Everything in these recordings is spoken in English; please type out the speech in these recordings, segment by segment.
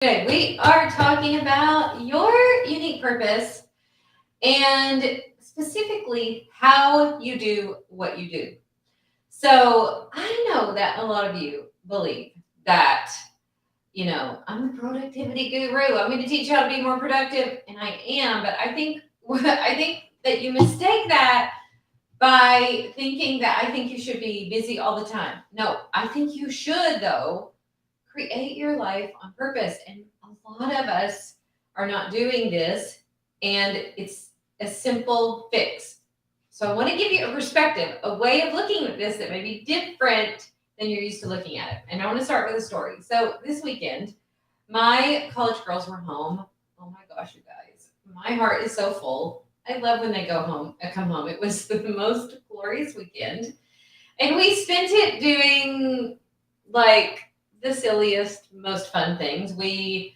Good. We are talking about your unique purpose and specifically how you do what you do. So I know that a lot of you believe that, I'm the productivity guru. I'm going to teach you how to be more productive, and I am. But I think I think that you mistake that by thinking that I think you should be busy all the time. No, I think you should though create your life on purpose. And a lot of us are not doing this, and it's a simple fix. So I want to give you a perspective, a way of looking at this that may be different than you're used to looking at it. And I want to start with a story. So this weekend, my college girls were home. Oh my gosh, you guys, my heart is so full. I love when they go home, come home. It was the most glorious weekend. And we spent it doing like the silliest, most fun things. The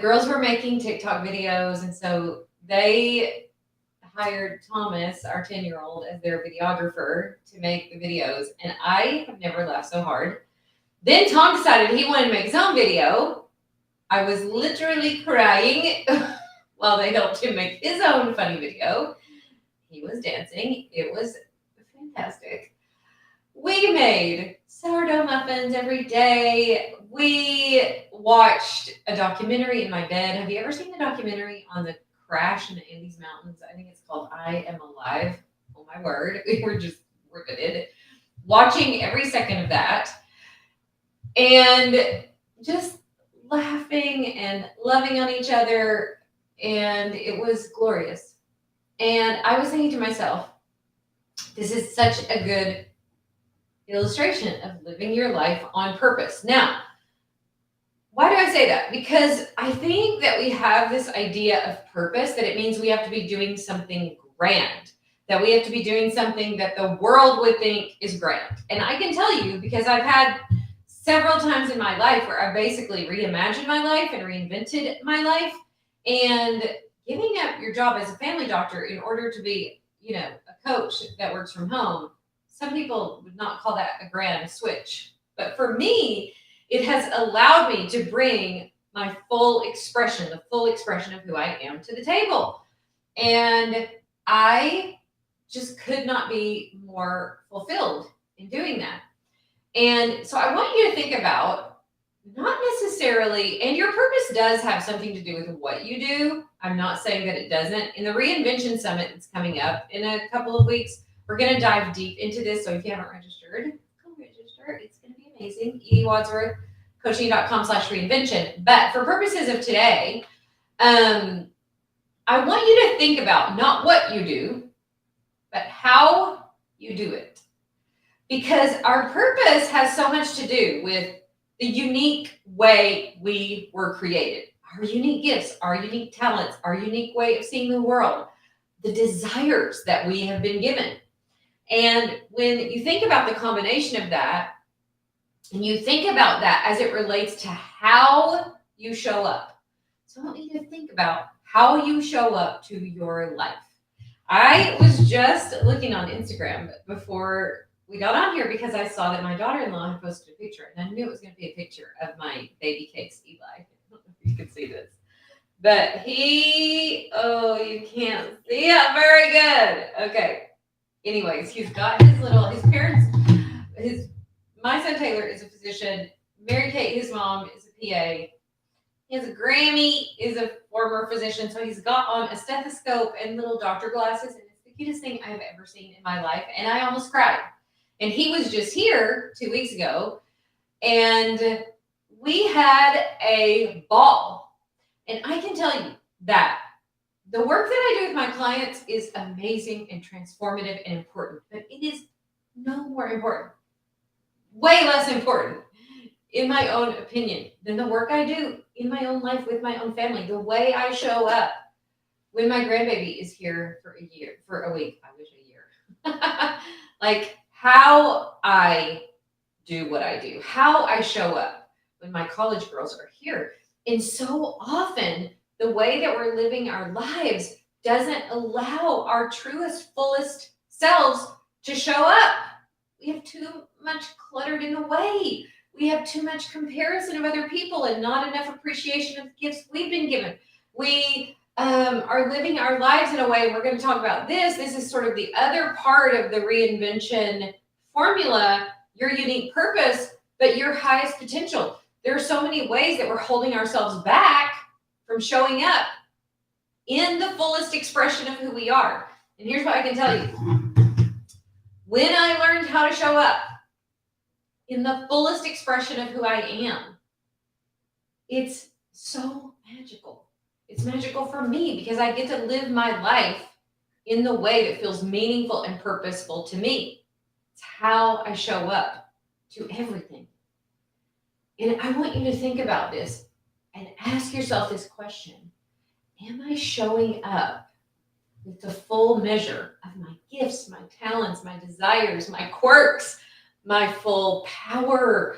girls were making TikTok videos, and so they hired Thomas, our 10-year-old, as their videographer to make the videos. And I have never laughed so hard. Then Tom decided he wanted to make his own video. I was literally crying while they helped him make his own funny video. He was dancing. It was fantastic. We made sourdough muffins every day. We watched a documentary in my bed. Have you ever seen the documentary on the crash in the Andes Mountains? I think it's called I Am Alive. Oh my word. We were just riveted watching every second of that and just laughing and loving on each other. And it was glorious. And I was thinking to myself, this is such a good illustration of living your life on purpose. Now, why do I say that? Because I think that we have this idea of purpose that it means we have to be doing something grand, that we have to be doing something that the world would think is grand. And I can tell you, because I've had several times in my life where I basically reimagined my life and reinvented my life, and giving up your job as a family doctor in order to be, a coach that works from home. Some people would not call that a grand switch. But for me, it has allowed me to bring my full expression, the full expression of who I am to the table. And I just could not be more fulfilled in doing that. And so I want you to think about not necessarily, and your purpose does have something to do with what you do. I'm not saying that it doesn't. In the Reinvention Summit that's coming up in a couple of weeks, we're going to dive deep into this. So if you haven't registered, go register. It's going to be amazing. ediewadsworthcoaching.com/reinvention. But for purposes of today, I want you to think about not what you do, but how you do it. Because our purpose has so much to do with the unique way we were created, our unique gifts, our unique talents, our unique way of seeing the world, the desires that we have been given. And when you think about the combination of that, and you think about that as it relates to how you show up. So I want you to think about how you show up to your life. I was just looking on Instagram before we got on here because I saw that my daughter-in-law had posted a picture, and I knew it was going to be a picture of my baby cakes, Eli. I don't know if you can see this. But you can't see it very good. Okay. Anyways, he's got his parents, my son Taylor is a physician. Mary Kate, his mom, is a PA. His Grammy is a former physician, so he's got on a stethoscope and little doctor glasses, and it's the cutest thing I have ever seen in my life, and I almost cried. And he was just here 2 weeks ago, and we had a ball. And I can tell you that the work that I do with my clients is amazing and transformative and important, but it is no more important, way less important, in my own opinion, than the work I do in my own life with my own family, the way I show up when my grandbaby is here for a week. I wish a year. Like how I do what I do, how I show up when my college girls are here. And so often, the way that we're living our lives doesn't allow our truest, fullest selves to show up. We have too much cluttered in the way. We have too much comparison of other people and not enough appreciation of the gifts we've been given. We are living our lives in a way, we're going to talk about this. This is sort of the other part of the reinvention formula, your unique purpose, but your highest potential. There are so many ways that we're holding ourselves back from showing up in the fullest expression of who we are. And here's what I can tell you. When I learned how to show up in the fullest expression of who I am, it's so magical. It's magical for me because I get to live my life in the way that feels meaningful and purposeful to me. It's how I show up to everything. And I want you to think about this and ask yourself this question. Am I showing up with the full measure of my gifts, my talents, my desires, my quirks, my full power?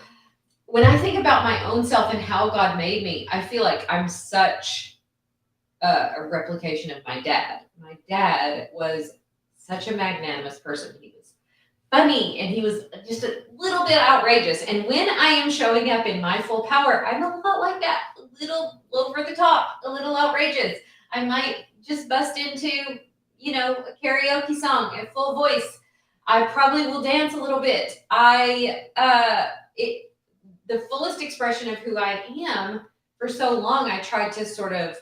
When I think about my own self and how God made me, I feel like I'm such a replication of my dad. My dad was such a magnanimous person. He was funny and he was just a little bit outrageous. And when I am showing up in my full power, I'm a lot like that, a little over the top, a little outrageous. I might just bust into, a karaoke song at full voice. I probably will dance a little bit. The fullest expression of who I am, for so long, I tried to sort of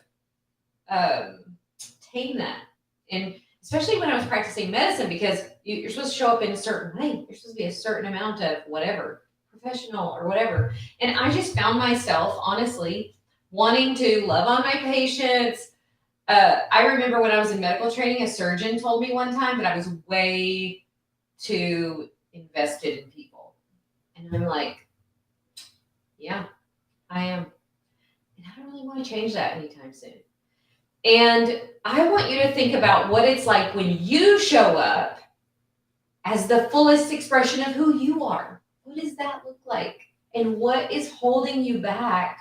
tame that. And especially when I was practicing medicine, because you're supposed to show up in a certain way. You're supposed to be a certain amount of whatever, professional or whatever. And I just found myself, honestly, wanting to love on my patients. I remember when I was in medical training, a surgeon told me one time that I was way too invested in people. And I'm like, yeah, I am. And I don't really want to change that anytime soon. And I want you to think about what it's like when you show up as the fullest expression of who you are. What does that look like? And what is holding you back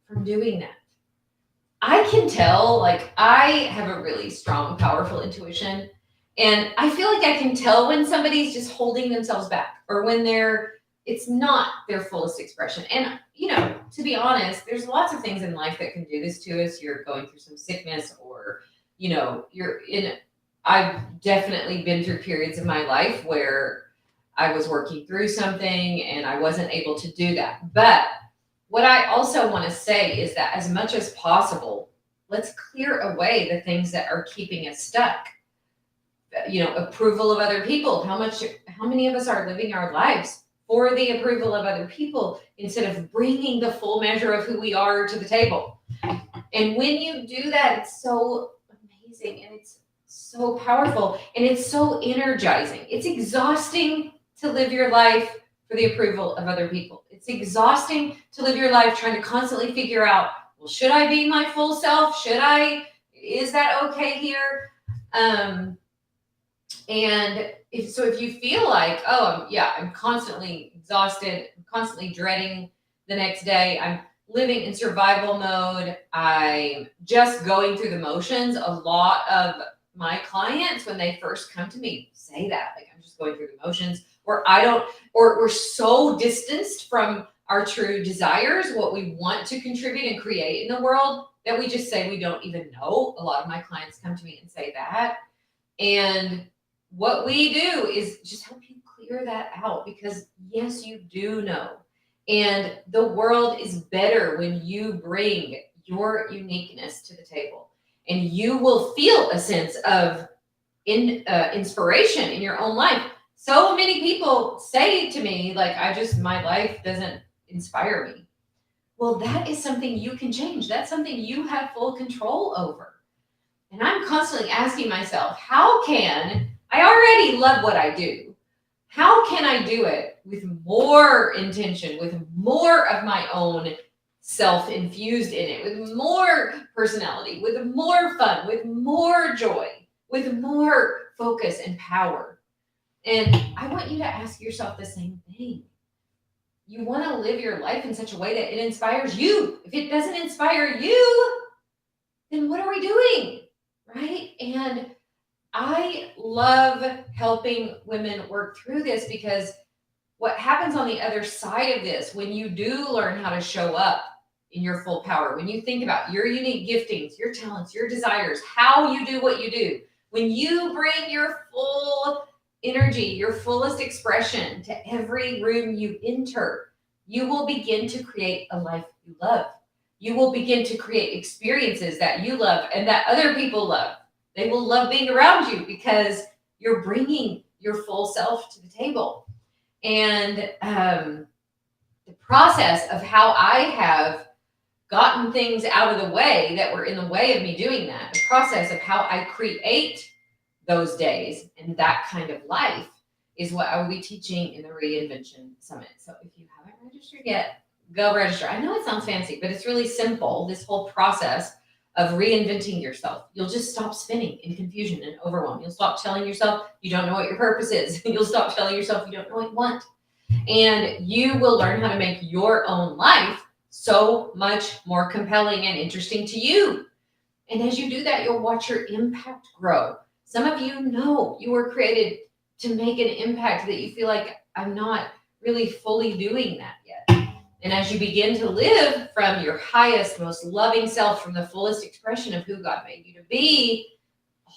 from doing that? I can tell, like, I have a really strong, powerful intuition. And I feel like I can tell when somebody's just holding themselves back or when it's not their fullest expression. And, to be honest, there's lots of things in life that can do this to us. You're going through some sickness or, I've definitely been through periods of my life where I was working through something and I wasn't able to do that. But what I also want to say is that as much as possible, let's clear away the things that are keeping us stuck. Approval of other people. How many of us are living our lives for the approval of other people instead of bringing the full measure of who we are to the table? And when you do that, it's so amazing and it's so powerful and it's so energizing. It's exhausting to live your life for the approval of other people. It's exhausting to live your life trying to constantly figure out, well, should I be my full self? Is that okay here? And if you feel like, I'm constantly exhausted, I'm constantly dreading the next day, I'm living in survival mode, I'm just going through the motions. A lot of my clients, when they first come to me, say that, like, I'm just going through the motions, or we're so distanced from our true desires, what we want to contribute and create in the world, that we just say we don't even know. A lot of my clients come to me and say that. And what we do is just help you clear that out, because yes, you do know. And the world is better when you bring your uniqueness to the table, and you will feel a sense of inspiration in your own life. So many people say to me, like, my life doesn't inspire me. Well, that is something you can change. That's something you have full control over. And I'm constantly asking myself, I already love what I do. How can I do it with more intention, with more of my own self infused in it, with more personality, with more fun, with more joy, with more focus and power? And I want you to ask yourself the same thing. You want to live your life in such a way that it inspires you. If it doesn't inspire you, then what are we doing? Right? And I love helping women work through this, because what happens on the other side of this when you do learn how to show up in your full power, when you think about your unique giftings, your talents, your desires, how you do what you do, when you bring your full energy, your fullest expression to every room you enter, you will begin to create a life you love. You will begin to create experiences that you love and that other people love. They will love being around you because you're bringing your full self to the table. And the process of how I have gotten things out of the way that were in the way of me doing that, the process of how I create those days and that kind of life is what I will be teaching in the Reinvention Summit. So if you haven't registered yet, go register. I know it sounds fancy, but it's really simple. This whole process of reinventing yourself. You'll just stop spinning in confusion and overwhelm. You'll stop telling yourself you don't know what your purpose is. You'll stop telling yourself you don't know what you want. And you will learn how to make your own life so much more compelling and interesting to you. And as you do that, you'll watch your impact grow. Some of you know you were created to make an impact that you feel like I'm not really fully doing that yet. And as you begin to live from your highest, most loving self, from the fullest expression of who God made you to be,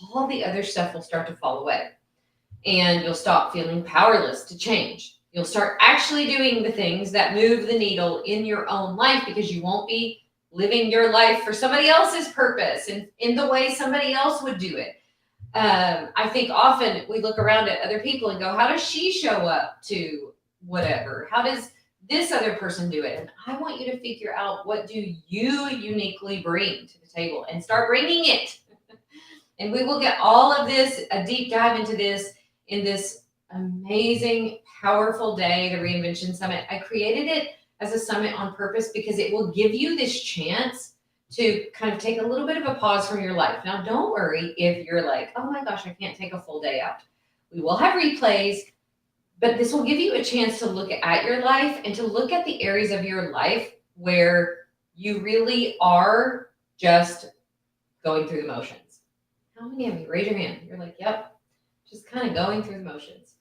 all the other stuff will start to fall away. And you'll stop feeling powerless to change. You'll start actually doing the things that move the needle in your own life because you won't be living your life for somebody else's purpose and in the way somebody else would do it. I think often we look around at other people and go, how does she show up to whatever? How does this other person do it? And I want you to figure out, what do you uniquely bring to the table, and start bringing it. And we will get all of this, a deep dive into this in this amazing, powerful day, the Reinvention Summit. I created it as a summit on purpose because it will give you this chance to kind of take a little bit of a pause from your life. Now, don't worry if you're like, oh my gosh, I can't take a full day out. We will have replays, but this will give you a chance to look at your life and to look at the areas of your life where you really are just going through the motions. How many of you, raise your hand, you're like, yep, just kind of going through the motions.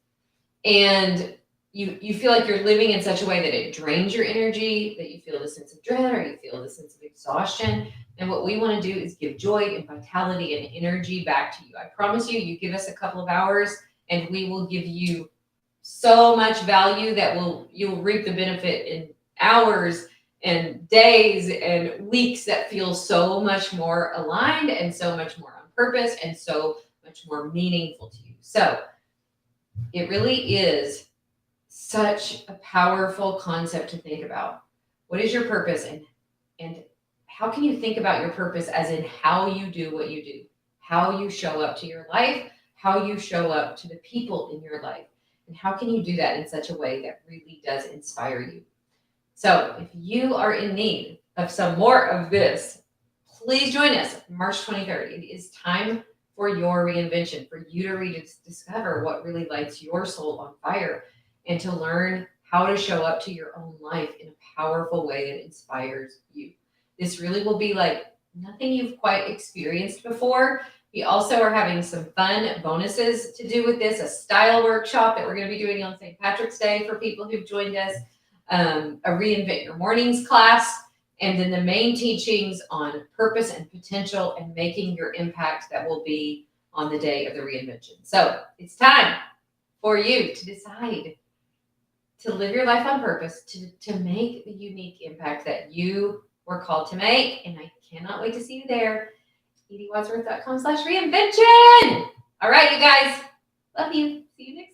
And you feel like you're living in such a way that it drains your energy, that you feel the sense of dread, or you feel the sense of exhaustion. And what we want to do is give joy and vitality and energy back to you. I promise you, you give us a couple of hours and we will give you so much value that you'll reap the benefit in hours and days and weeks that feel so much more aligned and so much more on purpose and so much more meaningful to you. So it really is such a powerful concept to think about. What is your purpose, and how can you think about your purpose as in how you do what you do, how you show up to your life, how you show up to the people in your life, and how can you do that in such a way that really does inspire you? So if you are in need of some more of this, please join us March 23rd. It is time for your reinvention, for you to rediscover what really lights your soul on fire, and to learn how to show up to your own life in a powerful way that inspires you. This really will be like nothing you've quite experienced before. We also are having some fun bonuses to do with this, a style workshop that we're going to be doing on St. Patrick's Day for people who've joined us, a Reinvent Your Mornings class, and then the main teachings on purpose and potential and making your impact that will be on the day of the reinvention. So it's time for you to decide to live your life on purpose, to make the unique impact that you were called to make. And I cannot wait to see you there. ediewadsworth.com/reinvention. All right, you guys. Love you. See you next time.